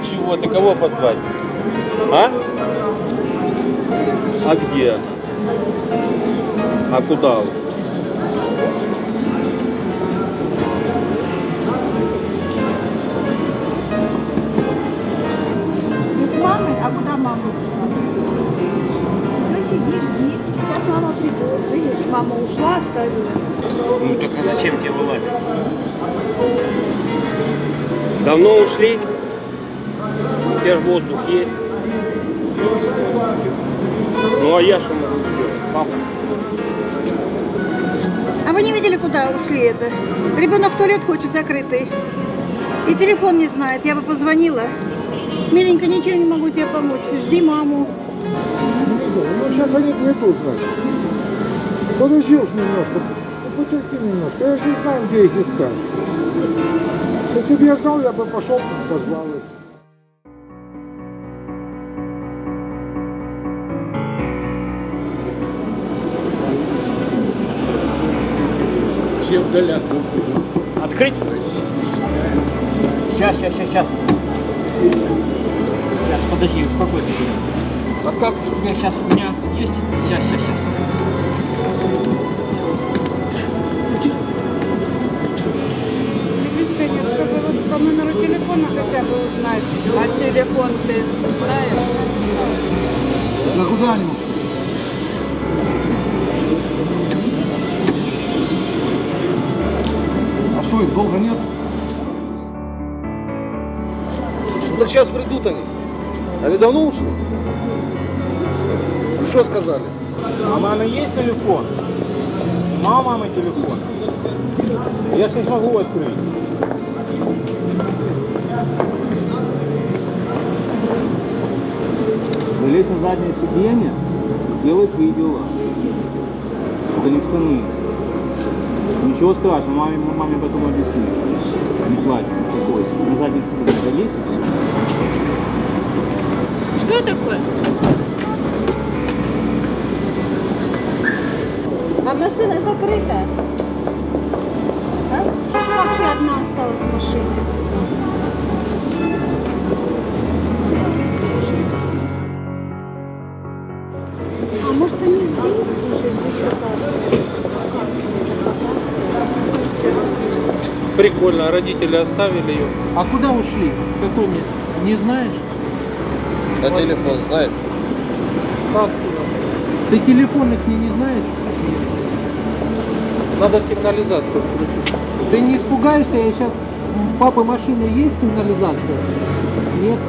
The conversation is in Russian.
Чего? Ты кого позвать? А? А где? А куда уж? С мамой? А куда мама ушла? Все, сиди, жди. Сейчас мама придет. Видишь, мама ушла, оставила. Ну так а зачем тебе вылазить? Давно ушли? Теперь воздух есть. Ну а я что могу сделать? Папа. А вы не видели, куда ушли это? Ребенок в туалет хочет закрытый. И телефон не знает. Я бы позвонила. Миленька, ничего не могу тебе помочь. Жди маму. Ну сейчас они придут, значит. Подожди уж немножко. Ну потерпи немножко. Я же не знаю, где их искать. Если бы я знал, я бы пошел, позвал их. Все вдалят. Открыть? Сейчас. Сейчас, подожди, успокойся. А как тебе сейчас у меня есть? Сейчас. Милиция нет, чтобы вот по номеру телефона хотя бы узнать. А телефон ты знаешь? Да куда они ушли? А что, их долго нет? Да сейчас придут они. Они давно ушли? Что сказали? А мамы есть телефон? Мамы телефон. Я ж не смогу открыть. Залезь на заднее сиденье, сделай свои дела. Это не штаны. Ничего страшного, маме потом объяснишь. Не плачь, успокойся. На заднее сиденье залезь и все. Что такое? А машина закрыта. А? Как ты одна осталась в машине? А может они здесь? Слушай, здесь показывают. Прикольно, а родители оставили ее. А куда ушли? Какой мне? Не знаешь? А телефон знает? Как? Ты телефон их не знаешь? Надо сигнализацию включить. Ты не испугаешься, я сейчас... У папы машины есть сигнализация? Нет?